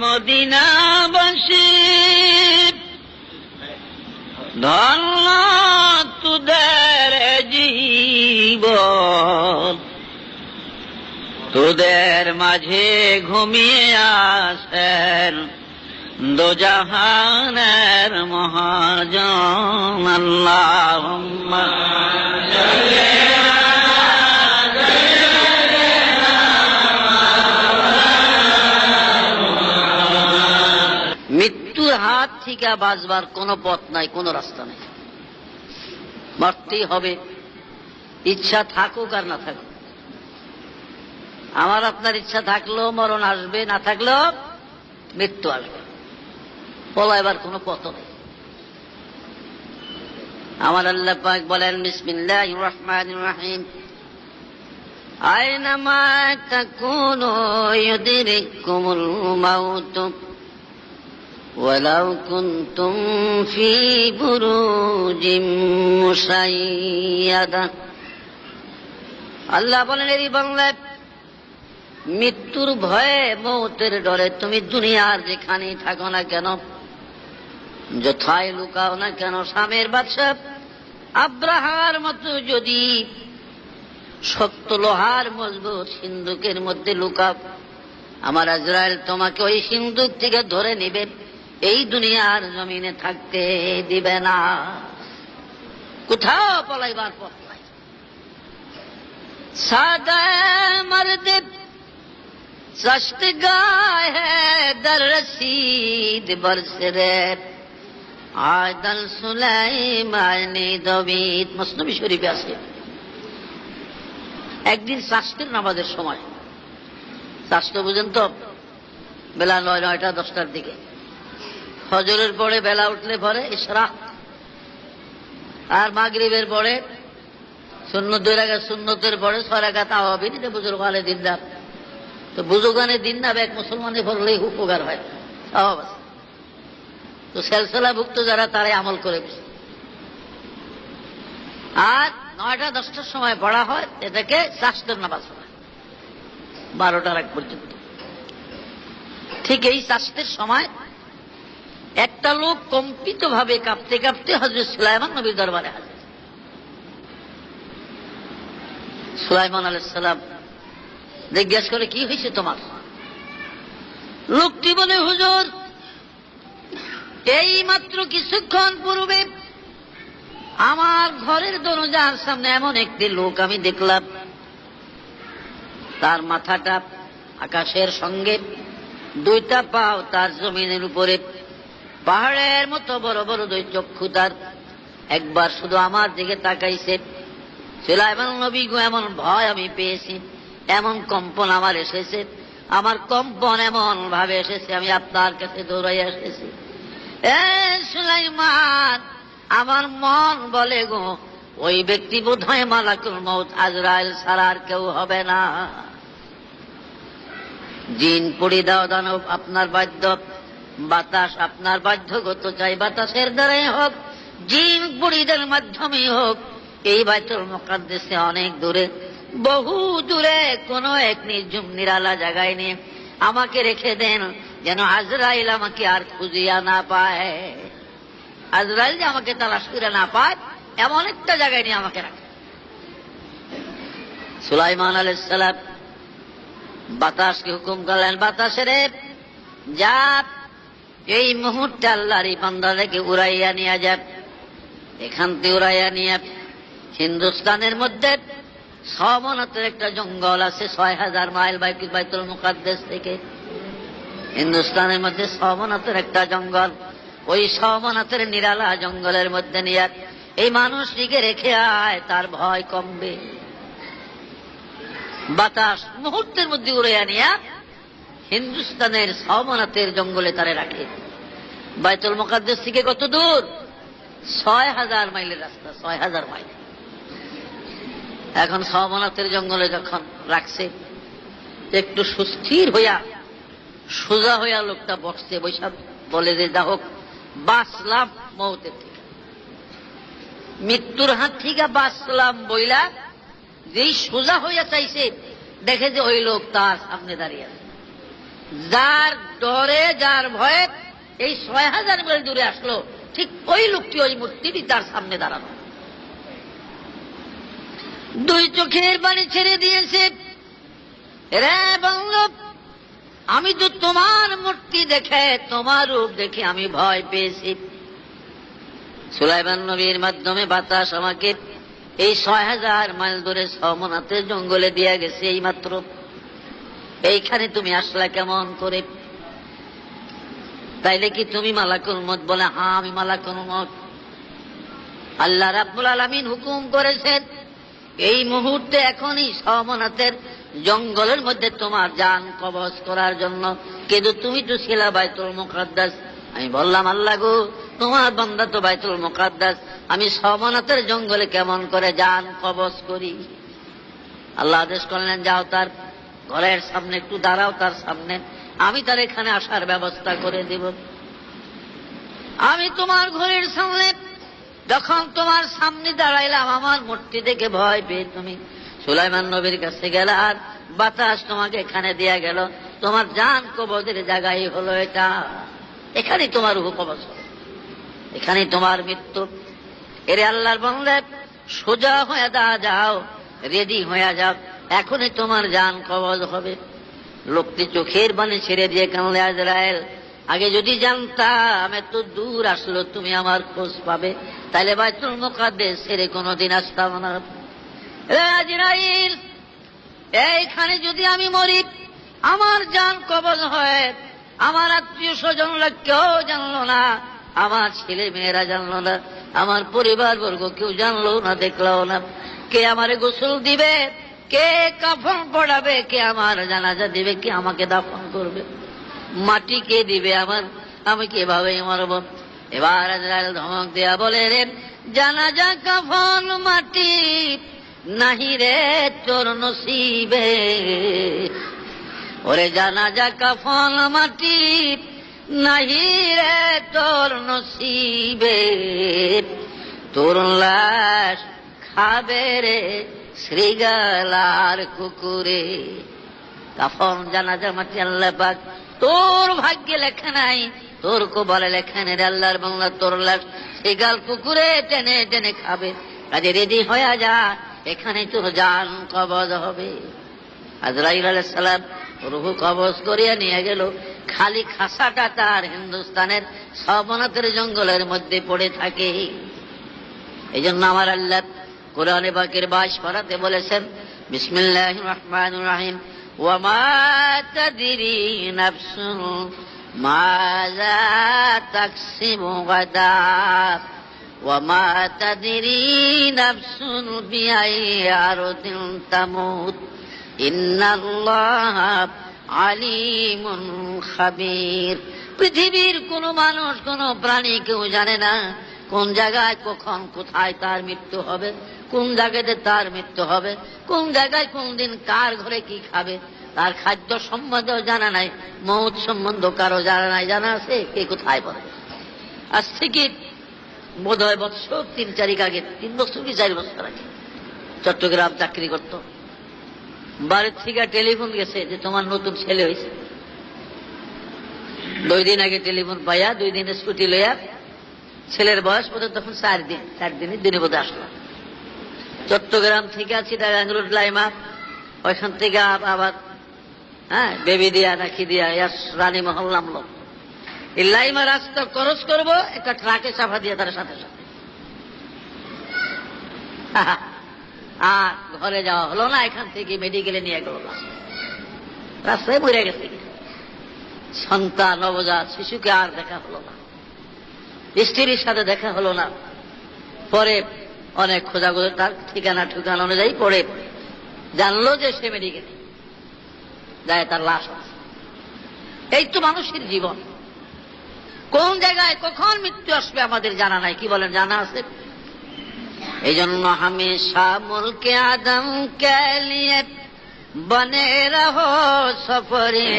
মদিনাবাসী, ধন্য তোদের জীবন, তোদের মাঝে ঘুমিয়ে আসেন দোজাহানের মহাজন। আল্লাহুম্মা মৃত্যুর হাত থেকে বাঁচবার কোনো পথ নাই, কোনো রাস্তা নেই, মরতেই হবে, ইচ্ছা থাকুক আর না থাকুক। আমার আপনার ইচ্ছা থাকলেও মরণ আসবে, না থাকলেও মৃত্যু আসবে, পলাইবার কোনো পথ নেই। আমার আল্লাহ পাক বলেন, বিসমিল্লাহির রহমানির রহিম, আইনামা তাকুনু ইউদরিকুমুল মাউত ওয়ালাউ কুনতুম ফি বুরুজিম মুশাইয়াদা। আল্লাহ বলেন, এই বাংলা, মৃত্যুর ভয়ে, মৌতের ডরে তুমি দুনিয়ার যেখানেই থাকো না কেন, যথায় লুকাও না কেন, শামের বাদশা আব্রাহার মতো যদি শক্ত লোহার মজবুত সিন্দুকের মধ্যে লুকাও, আমার আজরাইল তোমাকে ওই সিন্দুক থেকে ধরে নিবে, এই দুনিয়ার জমিনে থাকতে দিবে না, কোথাও পলাইবার পথ নাই। সাদা মর্দে सस्त गाय है दर रसीद बरसरे आदल सुलाइमानी दबीत। মসনবী শরীফে আছে, একদিন শাস্ত্রের নামাজের সময়, শাস্ত্র বুঝেন তো, বেলা 9-10টার দিকে, ফজরের পরে বেলা উঠলে পরে ইশরাক, আর মাগরিবের পরে সুন্নত 2 রাকাত, সুন্নতের পরে 6 রাকাত আওয়াবিন, এটা বুজুর্গ আলে দিনদার। তো বুজুর্গানের দিন না এক মুসলমানে পড়লেই উপকার হয়, স্বভাব আছে। তো সেলসেলাভুক্ত যারা তারাই আমল করে বেশি। আর 9টা-10টার সময় পড়া হয়, এটাকে শাস্ত্রের নামাজ হয়, 12টার আগ পর্যন্ত। ঠিক এই শাস্ত্রের সময় একটা লোক কম্পিত ভাবে কাঁপতে কাঁপতে হযরত সুলাইমান নবীর দরবারে হাজির। সুলাইমান আলাইহিস সালাম জিজ্ঞেস করে, কি হয়েছে তোমার? লোকটি বলে, হুজুর, এই মাত্র কিছুক্ষণ পূর্বে আমার ঘরের দরজার সামনে এমন একটি লোক আমি দেখলাম, তার মাথাটা আকাশের সঙ্গে দুইটা পাও তার জমিনের উপরে, পাহাড়ের মতো বড় বড় দুই চক্ষু তার। একবার শুধু আমার দিকে তাকাইছে। সুলাইমান নবী গো, এমন ভয় আমি পেয়েছি, এমন কম্পন আমার এসেছে, আমার কম্পন এমন ভাবে এসেছে, আমি আপনার কাছে দৌড়াই এসেছি। এ সুলাইমান, আমার মন বলে গো, ওই ব্যক্তি বোধ হয় মালাকুল মউত আজরাইল ছাড়া আর কেউ হবে না। জিন পুড়ি দাও দানব আপনার বাধ্য, বাতাস আপনার বাধ্যগত চাই, বাতাসের দ্বারাই হোক, জিন পুড়িদের মাধ্যমেই হোক, এই বাইতুল মুকাদ্দাসে অনেক দূরে, বহু দূরে কোনো এক নির্জুম নিরালা জায়গায় নিয়ে আমাকে রেখে দেন, যেন আজরাইল আমাকে আর খুঁজিয়া না পায়। আজরাইল যে আমাকে তালাশ করে না পায়, এমন একটা জায়গায় নিয়ে আমাকে রাখে। সুলাইমান আলাইহিস সালাম বাতাসকে হুকুম করলেন, বাতাসের যা এই মুহূর্তে আল্লাহর এই বান্দাদেরকে উড়াইয়া নিয়ে যাক, এখান থেকে উড়াইয়া নিয়ে হিন্দুস্তানের মধ্যে সমনাথের একটা জঙ্গল আছে, ৬,০০০ মাইল বাইতুল মুকাদ্দাস থেকে। হিন্দুস্তানের মধ্যে সমনাথের একটা জঙ্গল, ওই সমনাথের নিরালা জঙ্গলের মধ্যে নিয়ে এই মানুষটিকে রেখে আয়, তার ভয় কমবে। বাতাস মুহূর্তের মধ্যে উড়াইয়া নিয়ে হিন্দুস্তানের সমনাথের জঙ্গলে তারে রাখে। বাইতুল মুকাদ্দাস থেকে কত দূর? ৬,০০০ মাইলের রাস্তা, ৬,০০০ মাইল। এখন সমনাথের জঙ্গলে যখন রাখছে, একটু সুস্থির হইয়া সোজা হইয়া লোকটা বসছে, বৈশাখ বলে যে যা হোক, বাঁচলাম মৌতের থেকে, মৃত্যুর হাত থেকে বাঁচলাম বইলা যেই সোজা হইয়া চাইছে, দেখে যে ওই লোক তার সামনে দাঁড়িয়ে আছে। যার ডরে, যার ভয়ে এই ৬,০০০ মাইল দূরে আসলো, ঠিক ওই লোকটি, ওই মূর্তিটি তার সামনে দাঁড়ানো। দুই চোখের পানি ছেড়ে দিয়েছে, রে বন্ধু, আমি তো তোমার মূর্তি দেখে, তোমার রূপ দেখে আমি ভয় পেয়েছি। সুলাইমান নবীর মাধ্যমে বাতাস আমাকে এই ৬,০০০ মাইল দূরে সমনাথের জঙ্গলে দিয়ে গেছে এই মাত্র। এইখানে তুমি আসলা কেমন করে? তাইলে কি তুমি মালাকুল মউত? বলে হ্যাঁ, আমি মালাকুল মউত। আল্লাহ রাব্বুল আলামিন হুকুম করেছেন, এই মুহূর্তে এখনই সমনাথের জঙ্গলের মধ্যে তোমার জান কবজ করার জন্য, কিন্তু তুমি তো ছিলা বাইতুল মুকাদ্দাস। আমি বললাম, আল্লাহ গো, তোমার বান্দা তো বাইতুল মুকাদ্দাস, আমি সমনাথের জঙ্গলে কেমন করে জান কবজ করি? আল্লাহ আদেশ করলেন, যাও তার ঘরের সামনে একটু দাঁড়াও, তার সামনে আমি তার এখানে আসার ব্যবস্থা করে দিব। আমি তোমার ঘরের সামনে যখন তোমার সামনে দাঁড়াইলাম, আমার মূর্তি দেখে ভয় পেয়ে তুমি সুলাইমান নবীর কাছে গেল, আর বাতাস তোমাকে এখানে দেয়া গেল, তোমার জান কবজের জায়গায় হলো এটা, এখানেই তোমার রূহ কবজ হবে, এখানেই তোমার মৃত্যু। এরে আল্লাহর বান্দা, সোজা হয়ে যাও, রেডি হয়ে যাও, এখনই তোমার জান কবজ হবে। লোকটি চোখের পানি ছেড়ে দিয়ে কানলে, আজরাইল, আগে যদি জানতাম এত দূর আসলো তুমি আমার খোঁজ পাবে, তাইলে বাইতুল মুকাদ্দাস ছেড়ে কোনোদিন আসতাম না। আজরাইল, এইখানে যদি আমি মরি, আমার জান কবজ হয়, আমার আত্মীয় স্বজনরা কেউ জানলো না, আমার ছেলে মেয়েরা জানলো না, আমার পরিবার বর্গ কেউ জানলো না, দেখলো না, কে আমারে গোসল দিবে, কে কাফন পড়াবে, কে আমার জানাজা দিবে, কে আমাকে দাফন করবে, মাটি কে দিবে আমার, আমি কিভাবে মরব? এবার আজরাইল ধমক দেয়া বলে, রে জানাজা কাফন মাটি নাহি রে তোর নসিবে, ওরে জানাজা কাফন মাটি নাহি রে তোর নসিবে, তোর লাশ খাবে রে শ্রীগালার কুকুরে। কাফন জানাজা মাটি আল্লাহ পাক তোর ভাগ্যে লেখা নাই, তোর কপালে লেখা নেই। আল্লাহর বাংলা, তোর লাশ শ্রীগাল কুকুরে টেনে টেনে খাবে, কাজে রেডি হয়ে যা, এখানে তোর জান কবজ হবে। আজরাইল আলাইহিস সালাম রূহ কবজ করিয়া নিয়ে গেল, খালি খাসাটা তার হিন্দুস্তানের সমনাথের জঙ্গলের মধ্যে পড়ে থাকে। এই জন্য আমার আল্লাহ কোরআনে পাকের 22 পারাতে বলেছেন, বিসমিল্লাহির রহমানির রহিম, ওয়ামা তাদরি নাফসুন মাযা তাকসিবু গাদা ওয়ামা তাদরি নাফসুন বিআইয়ি আরদিন তামুত ইন্নাল্লাহা আলিমুন খাবীর। পৃথিবীর কোন মানুষ, কোন প্রাণী কেউ জানে না কোন জায়গায় কখন কোথায় তার মৃত্যু হবে, কোন জায়গাতে তার মৃত্যু হবে, কোন জায়গায় কোন দিন কার ঘরে কি খাবে। তার খাদ্য সম্বন্ধেও জানা নাই, মৌত সম্বন্ধ কারো জানা নাই। জানা আছে কে কোথায় পড়ে। আজ থেকে বোধহয় বছর 3-4 আগে, 3 বছর কি 4 বছর আগে চট্টগ্রাম চাকরি করত। বাড়ির থেকে টেলিফোন গেছে যে তোমার নতুন ছেলে হয়েছে। 2 দিন আগে টেলিফোন পাইয়া 2 দিনের ছুটি লইয়া, ছেলের বয়স বোধ তখন 4 দিন, 4 দিনের দিনে বোধ আসলো। চট্টগ্রাম থেকে আছি চিটাগাং রোড লাইমা, ওইখান থেকে আবার বেবি দিয়া নাকি দিয়া রানী মহল নামলো। এই লাইমা রাস্তা ক্রস করবো, একটা ট্রাকে চাপা দিয়ে তার সাথে সাথে আর ঘরে যাওয়া হলো না। এখান থেকে মেডিকেলে নিয়ে গেল না, রাস্তায় মরে গেছে। সন্তান নবজাত শিশুকে আর দেখা হলো না, স্ত্রীর সাথে দেখা হলো না। পরে অনেক খোঁজাখুঁজি তার ঠিকানা অনুযায়ী পরে জানলো যে সে মেডিকেলে যায়, তার লাশ আছে। এই তো মানুষের জীবন। কোন জায়গায় কখন মৃত্যু আসবে আমাদের জানা নাই। কি বলেন, জানা আছে? এই জন্য হামেশা মুলকে আদম কে লিয়ে বনে রহো সফরে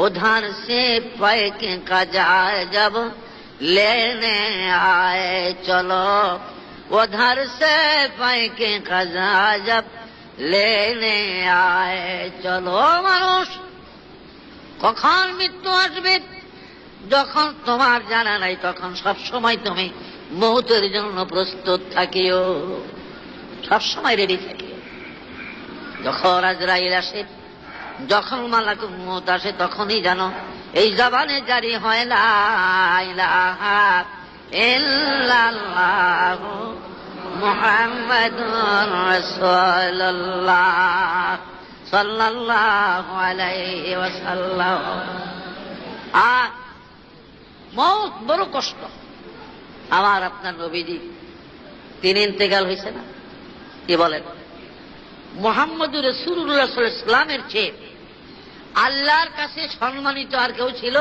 উধার সে পায়কে কা যায় জব लेने आए चलो उधर से पैके खजा जब लेने आए चलो। মানুষ কখন মৃত্যু আসবে যখন তোমার জানা নাই, তখন সব সময় তুমি মৌতের জন্য প্রস্তুত থাকিও, সব সময় রেডি থাকিও। যখন আজরাইল আসে, যখন মালাকুল মউত আসে, তখনই জানো এই জবানে জারি হয় লা ইলাহা ইল্লাল্লাহ মুহাম্মাদুর রাসূলুল্লাহ সাল্লাল্লাহু আলাইহি ওয়াসাল্লাম। আর মউত বড় কষ্ট। আমার আপনার নবীজি তিনি ইন্তেকাল হয়েছে না, কি বলেন? মুহাম্মদুর রাসূলুল্লাহ সাল্লাল্লাহু আলাইহি ওয়াসাল্লামের চেয়ে আল্লাহর কাছে সম্মানিত আর কেউ ছিল?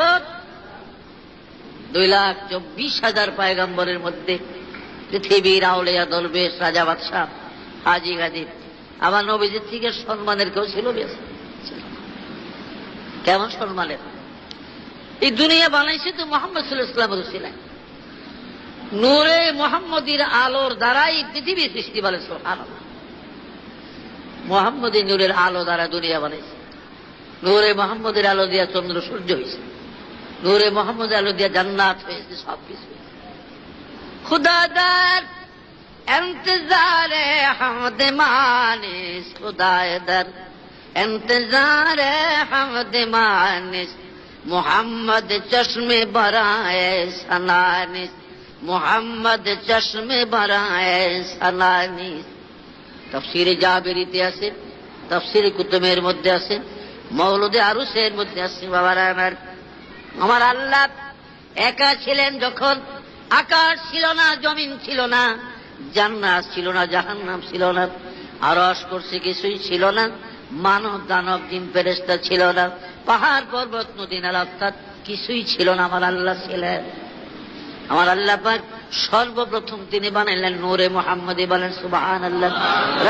2,24,000 পয়গম্বরের মধ্যে পৃথিবীর আউলিয়া দরবেশ, রাজা, বাদশাহ, হাজী গাজী, আমার নবীজির থেকে সম্মানের কেউ ছিল? কেমন সম্মানের? এই দুনিয়া বানাইছে তো মুহাম্মদ সাল্লাল্লাহু আলাইহি ওয়াসাল্লামের উসিলায়। নূরে মুহাম্মদীর আলোর দ্বারাই পৃথিবী সৃষ্টি, বলে সুবহানাল্লাহ। মুহাম্মদী নূরের আলো দ্বারা দুনিয়া বানাইছে। নূরে মুহাম্মদের আলো দিয়া চন্দ্র সূর্য হয়েছে, নূরে মুহাম্মদের আলো দিয়া জান্নাত হয়েছে, সবকিছু। খুদাদার ইন্তজারে হামদ মানিস, খুদাদার ইন্তজারে হামদ মানিস, মুহাম্মদ চশমে বরায়ে সানানিস, মুহাম্মদ চশমে বরায়ে সানানিস। তাফসীরে জাবেরিতে আছে, তাফসীরে কুতুবের মধ্যে আছে, মৌলুদে আরুসের মধ্যে আছে। বাবারা আমার আল্লাহ একা ছিলেন যখন আকাশ ছিল না, জমিন ছিল না, জান্নাত ছিল না, জাহান্নাম ছিল না, আরশ কুরসি কিছুই ছিল না, মানব দানব জিন ফেরেশতা ছিল না, পাহাড় পর্বত নদী নালা অর্থাৎ কিছুই ছিল না। আমার আল্লাহ ছিলেন। আমার আল্লাহ পাক সর্বপ্রথম তিনি বানাইলেন নূরে মুহাম্মদী, বলেন সুবহানাল্লাহ।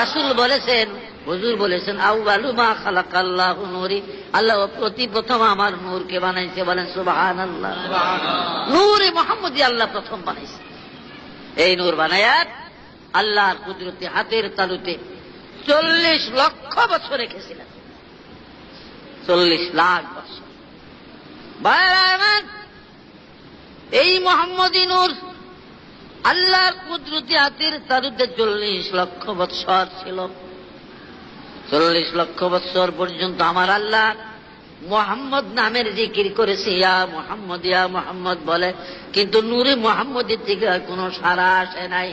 রাসূল বলেছেন, হুজুর বলেছেন, আউয়ালু মা খালাকাল্লাহু নূরি, আল্লাহ প্রথম আমার নূরকে বানাইছে, বলেন সুবহানাল্লাহ। নূরে মুহাম্মদী আল্লাহ প্রথম বানাইছে। এই নূর বানায়া আল্লাহর কুদরতে হাতের তালুতে 40 লক্ষ বছর রেখেছিলেন। 40 লাখ বছর। এই মুহাম্মদী নূর আল্লাহর কুদরতি হাতের তালুতে 40 লক্ষ বছর ছিল। 40 লক্ষ বছর পর্যন্ত আমার আল্লাহ মুহাম্মদ নামের জিকির করেছে, ইয়া মুহাম্মদ ইয়া মুহাম্মদ বলে, কিন্তু নূরে মুহাম্মদের থেকে কোনো সাড়া আসে নাই।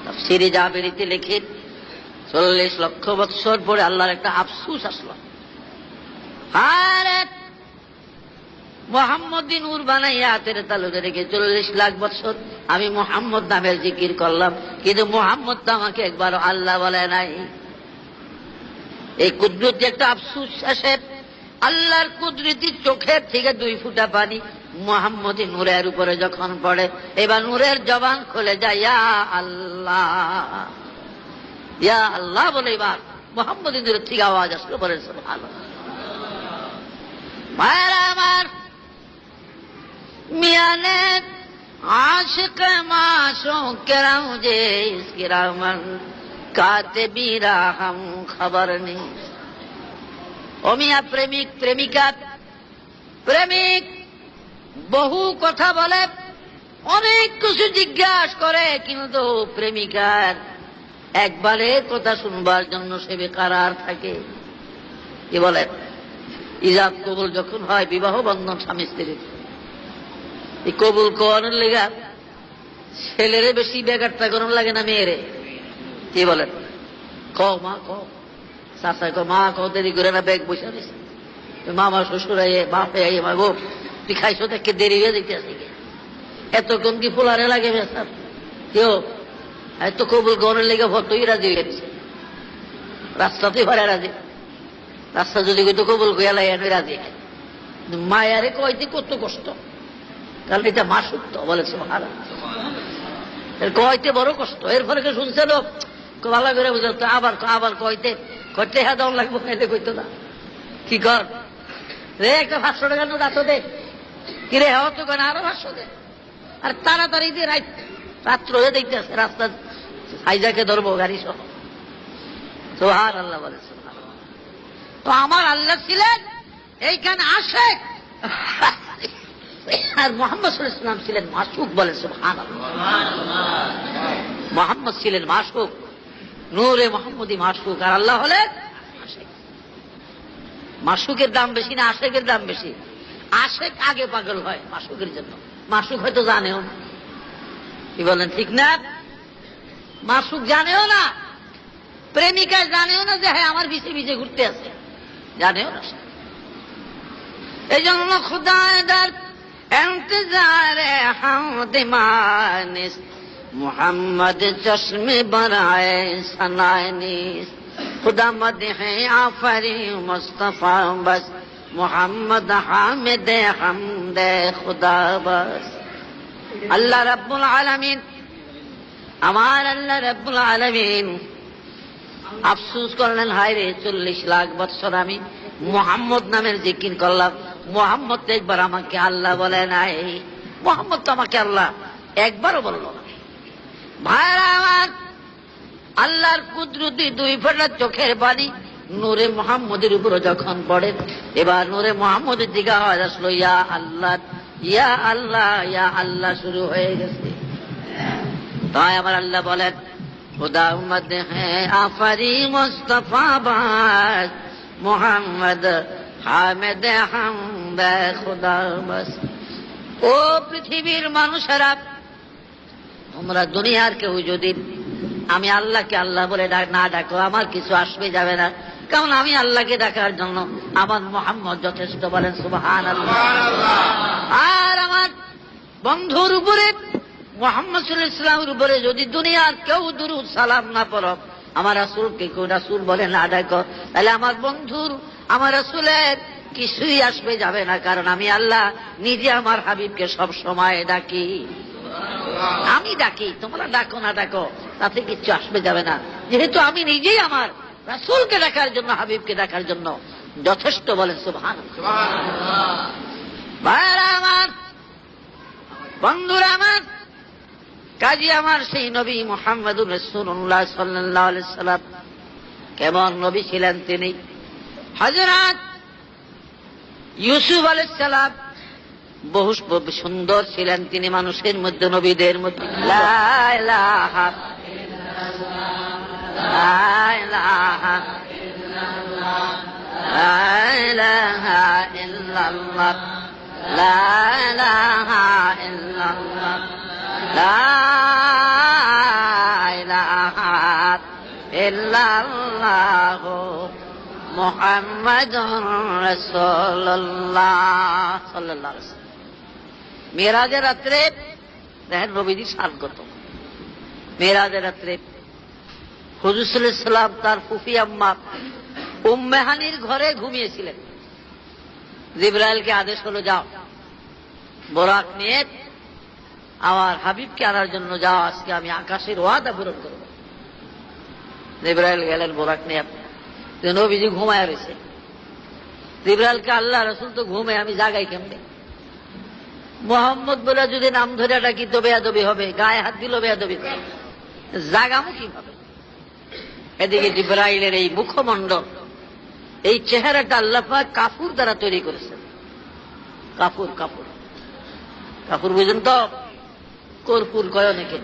তাফসীরে জাবেরিতে লেখেন, 40 লক্ষ বৎসর পরে আল্লাহর একটা আফসুস আসলো, আরে মোহাম্মদী নূর বানাইয়া হাতের তালুতে রেখে 40 লাখ বছর আমি মোহাম্মদ নামের জিকির করলাম, কিন্তু মোহাম্মদ তো আমাকে একবারও আল্লাহ বলে নাই। এই কুদরতি একটা আফসুস আসে, আল্লাহর কুদরতি চোখের থেকে 2 ফোঁটা পানি মোহাম্মদী নূরের উপরে যখন পড়ে, এবার নূরের জবান খুলে যায়, ইয়া আল্লাহ, ইয়া আল্লাহ বলে এবার মোহাম্মদী নূরের থেকে আওয়াজ আসলো, বলে সুবহানাল্লাহ। মায়েরা আমার, মিয়ানে आशिक माशों कराऊं जे इसकी रामन कातिबीरा हम खबर नहीं। ও মিয়া প্রেমিক প্রেমিকা, প্রেমিক বহু কথা বলে, অনেক কিছু জিজ্ঞাসা করে, কিন্তু প্রেমিকার একবারে কথা শুনবার জন্য সে বেকারার থাকে। কি বলেন, ইজাব কবুল যখন হয় বিবাহ বন্ধন স্বামী স্ত্রীর, এই কবুল করানোর লেগা ছেলেরে বেশি বেকারটা করানো লাগে না মেয়েরে? কি বলেন, কও মা কও, চাষা কো মা কও, দেরি করে না ব্যাগ বসে নিস, মামা শ্বশুর আইয়ে বাপে আইয়ে মা গো তুই খাইছো দেখে দেরি হয়ে দিতে আসি, এতক্ষণ কি ফুলারে লাগে বেসার কেউ এত কবুল করানোর লেগে ভর্তই রাজি হয়ে গেছে, রাস্তাতেই ভরে রাজি, রাস্তা যদি কইতো কবুল কইয়ালাই রাজি। মায়ারে কইতে কত কষ্ট, কারণ এটা মাসুক তো, বলে সুবহানাল্লাহ, কইতে বড় কষ্ট। এরপরে কে শুনছে লোক ভালো করে বুঝতো, আবার আবার কইতে কইতে হ্যাঁ দাম লাগবো, খাইতে কইতো না। কি কর রে, একটা 500 টাকা নোট আতো দে, কিরে হওয়া তো কেন আরো 500 দে, আর তাড়াতাড়ি দিয়ে রাত্র হয়ে দেখতে আসে রাস্তা হাইজাকে ধরবো গাড়ি সহ। সুবহানাল্লাহ বলে সুবহানাল্লাহ। তো আমার আল্লাহ ছিলেন এইখানে আশেক, আর মোহাম্মদ সাল্লাল্লাহু আলাইহি ওয়াসাল্লাম ছিলেন মাসুক, বলে সুবহানাল্লাহ। মোহাম্মদ ছিলেন মাসুক, নূরে মোহাম্মদী মাসুক, আর আল্লাহ হলেন আশেক। মাসুকের দাম বেশি না আশেকের দাম বেশি? আশেক আগে পাগল হয় মাসুকের জন্য, মাসুক হয়তো জানেও না। কি বলেন, ঠিক না? মাসুক জানেও না, প্রেমিকা জানেও না যে হ্যাঁ আমার পিছে পিছে ঘুরতে আছে, জানেও না। এই জন্য খুদাদার इंतजार हमद मानिस मोहम्मद चश्मे बराए सनानिस खुदा मद है आफरी मुस्तफा बस मोहम्मद हामिद हमद खुदा बस। अल्लाह रब्बुल आलमीन, আমার আল্লাহ রব্বুল আলামিন আফসোস করলেন, হায় রে 40 লাখ বছর আমি মোহাম্মদ নামের জিকির করলাম, মোহাম্মদ তো একবার আমাকে আল্লাহ বলে নাই, মোহাম্মদ তো আমাকে আল্লাহ একবারও বলল না। ভাইরা আমার, আল্লাহর কুদরতি 2 ফোঁটা চোখের পানি নূরে মোহাম্মদের উপরে যখন পড়ে, এবার নূরে মোহাম্মদের দিকে আওয়াজ আসলো, ইয়া আল্লাহ ইয়া আল্লাহ ইয়া আল্লাহ শুরু হয়ে গেছে। তাই আমার আল্লাহ বলেন, खुदा उम्मत है आफरी मुस्तफा बाज मोहम्मद हामिद हमद खुदा बस। ও পৃথিবীর মানুষেরা, তোমরা দুনিয়ার কেউ যদি আমি আল্লাহকে আল্লাহ বলে না ডাকো, আমার কিছু আসবে যাবে না, কারণ আমি আল্লাহকে ডাকার জন্য আমার মোহাম্মদ যথেষ্ট, বলেন সুবহানাল্লাহ। আর আমার বন্ধুর উপরে মোহাম্মদ সাল্লাল্লাহু আলাইহি ওয়াসাল্লামের উপরে যদি দুনিয়ার কেউ দুরূদ সালাম না পড়ো, আমার রাসূলকে কেউ রাসূল বলে না ডাকো, তাহলে আমার বন্ধুর আমার রাসূলের কিছুই আসবে যাবে না, কারণ আমি আল্লাহ নিজে আমার হাবিবকে সব সময় ডাকি। আমি ডাকি, তোমরা ডাকো না ডাকো, তাতে কিছু আসবে যাবে না, যেহেতু আমি নিজেই আমার রাসূলকে ডাকার জন্য, হাবিবকে ডাকার জন্য যথেষ্ট, বলেন সুবহানাল্লাহ। ভাইরা আমার, বন্ধুরা আমার, কাজী আমার সেই নবী মুহাম্মদুর রাসূলুল্লাহ সাল্লাল্লাহু আলাইহি সাল্লাম কেমন নবী ছিলেন তিনি? হযরত ইউসুফ আলাইহিস সালাম বহু সুন্দর ছিলেন তিনি, মানুষের মধ্যে, নবীদের মধ্যে। লা ইলাহা ইল্লাল্লাহ, লা ইলাহা ইল্লাল্লাহ, লা ইলাহা ইল্লাল্লাহ, লা ইলাহা ইল্লাল্লাহ, লা ইলাহা ইল্লাল্লাহু মুহাম্মাদুর রাসূলুল্লাহ সাল্লাল্লাহু আলাইহি ওয়াসাল্লাম। মেরাজের রাত্রে দেখেন নবীজি স্বাগত। মেরাজের রাত্রে হুজুর সাল্লাল্লাহু আলাইহি ওয়াসাল্লাম তার ফুফি আম্মা উম্মে হানির ঘরে ঘুমিয়েছিলেন। জিবরাইলকে আদেশ হলো, যাও বোরাক নিয়ে আমার হাবিবকে আনার জন্য যাও, আজকে আমি আকাশের ওয়াদা পূরণ করব। জিবরাইল গেলেন বোরাক নিয়ে। নবীজি ঘুমায় রয়েছে। জিবরাইলকে আল্লাহ রাসূল তো ঘুমে, আমি জাগাই কেমনে? মোহাম্মদ বলে যদি নাম ধরে ডাকি তো বেয়াদবি হবে, গায়ে হাত দিল বেয়াদবি হবে, জাগামু কিভাবে? এদিকে জিবরাইলের এই মুখমণ্ডল, এই চেহারাটা আল্লাহ পাক কাফুর দ্বারা তৈরি করেছেন। কাফুর কাফুর কাফুর বুঝেন তো? কর্পূর কয় অনেকে,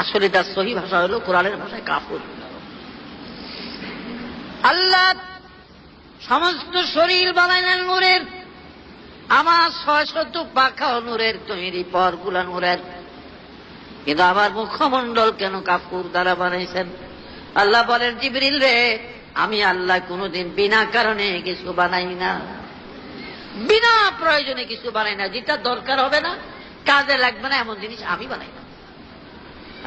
আসলে তার সহি ভাষা হলো কোরআনের ভাষায় কাফুর। আল্লাহ সমস্ত শরীর বানাইলেন নূরের, আমার ৬০০ পাখা নূরের তৈরি, পরগুলা নূরের, কিন্তু আমার মুখমণ্ডল কেন কাফুর দ্বারা বানাইছেন? আল্লাহ বলেন, জিবরিল রে, আমি আল্লাহ কোনদিন বিনা কারণে কিছু বানাই না, বিনা প্রয়োজনে কিছু বানাই না, যেটা দরকার হবে না, কাজে লাগবে না, এমন জিনিস আমি বানাই না।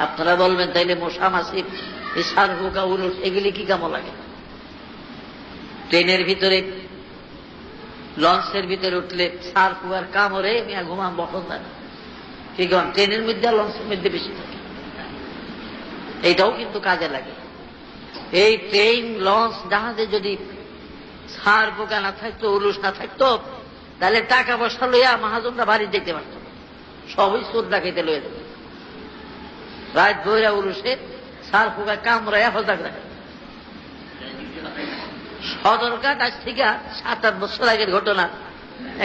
আপনারা বলবেন তাইলে মশা মাছি, সারহুকা উলুস এগুলি কি কামো লাগে? ট্রেনের ভিতরে লঞ্চের ভিতরে উঠলে সার ফুয়ার কামড়ে মিয়া ঘুমাম বখন না, কি কম ট্রেনের মধ্যে আর লঞ্চের মধ্যে বেশি থাকে। এইটাও কিন্তু কাজে লাগে। এই ট্রেন লঞ্চ জাহাজে যদি সার পোকা না থাকতো, উলুস না থাকতো, তাহলে টাকা পয়সা লইয়া মহাজনরা বাড়ি যেতে পারত, সবই চোর ডাকাইতে লইয়া যেত। রাত বইরা উলুসে সার পোকা কামড়াইয়া হজাক রাখে। সদরঘাট আজ থেকে ৭-৮ বছর আগের ঘটনা।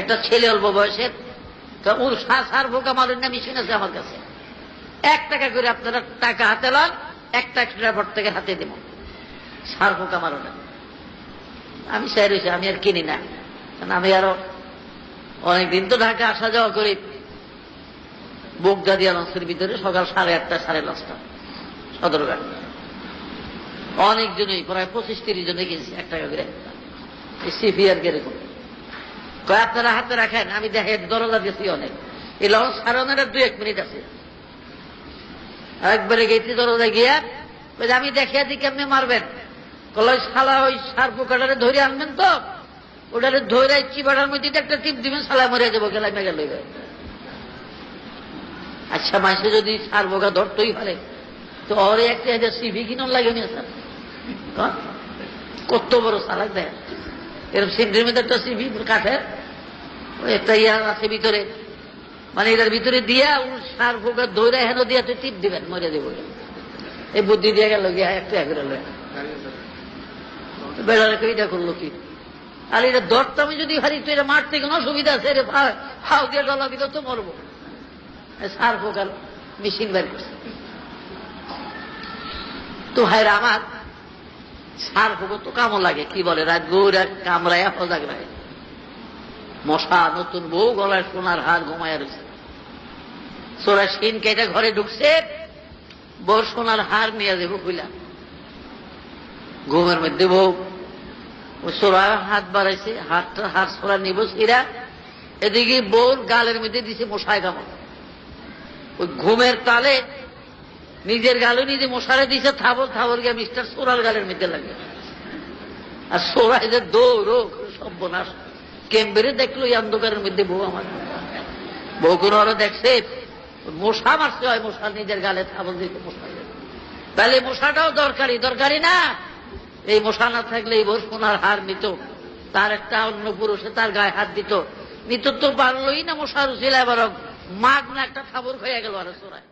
একটা ছেলে অল্প বয়সের, ওর সার পোকা মারেন না, মেশিন আছে আমার কাছে, ১ টাকা করে আপনারা টাকা হাতে লন, ১ টাকা পর থেকে হাতে দেব, সার পোকা মারো না। আমি চাই রয়েছি, আমি আর কিনি না, কারণ আমি আরো অনেকদিন তো ঢাকা আসা যাওয়া করি। বোগদা দিয়া লঞ্চের ভিতরে সকাল 8:30 9:30 সদরঘাট, অনেকজনই প্রায় 25-30 জনে কিনছি 1 টাকা করে। সিপিআর কিরকম কয় আপনারা হাতে রাখেন, আমি দেখে দরজা দিয়েছি অনেক, এই লঞ্চ সারানোর 2-1 মিনিট আছে। একবারে গেছি দরজা গিয়া, আমি দেখিয়া দিই কেমনে মারবেন, কলয় শালা ওই সার পোকাটারে ধরে আনবেন তো, ওটারে ধরে চিবাটার মধ্যে একটা টিপ দিবেন, শালা মরে যাবো, গেলাই মেঘা লইবে। আচ্ছা, মাসে যদি সার পোকা ধরতেই পারে তো ওর একটা সিভি কিনুন লাগে নি স্যার, কত বড় সালাক দেয়। এরকম সিন্ডির মধ্যে একটা সিভি কাঠের একটা ইয়ার আছে ভিতরে, মানে এটার ভিতরে দিয়া সার পোকা ধরে হেন দিয়া তো টিপ দিবেন, মরে যাবো। এই বুদ্ধি দিয়ে গেল গিয়া একটা করে লয় বেড়ালে এটা করলো কি? আর এটা দরটা আমি যদি হারি তো এটা মারতে কোনো অসুবিধা আছে? ফাও দিয়ে ডলা দিলে তো মরবো। সার পোকার মেশিন বের করছে তো ভাইরা আমার, সার পোকা তো কামো লাগে, কি বলে, রাত গৌরা কামড়াইয়া সজাগ রাখে। মশা, নতুন বউ, গলায় সোনার হার ঘুমাইয়া রয়েছে, সোরা শিন কেটে ঘরে ঢুকছে, বউর সোনার হার নিয়ে যাবো খুলা, ঘুমের মধ্যে বউ সোরা হাত বাড়াইছে, হাত সোরা নিব সিরা, এদিকে বউর গালের মধ্যে দিছে মশায় কামড়। ওই ঘুমের তালে নিজের গালে নিজে মশারে দিছে, থাবর থাবর গিয়ে মিস্টার সোরার গালের মধ্যে লাগে। আর সোরা এদের দৌড়ো সর্বনাশ, কেম্বেরে দেখলো এই অন্ধকারের মধ্যে বউ আমার, বউ কোনো আরো দেখছে মশা মারছে, হয় মশা নিজের গালে থাবর দিতে মশা। তাহলে মশাটাও দরকারি, দরকারি না? এই মশা না থাকলে এই বউ সোনার হার নিত, তার একটা অন্য পুরুষে তার গায়ে হাত দিত, নিত তো পারলই না মশার উচিলা, এবার মাঘ না একটা খাবার হয়ে গেল আর সোরায়।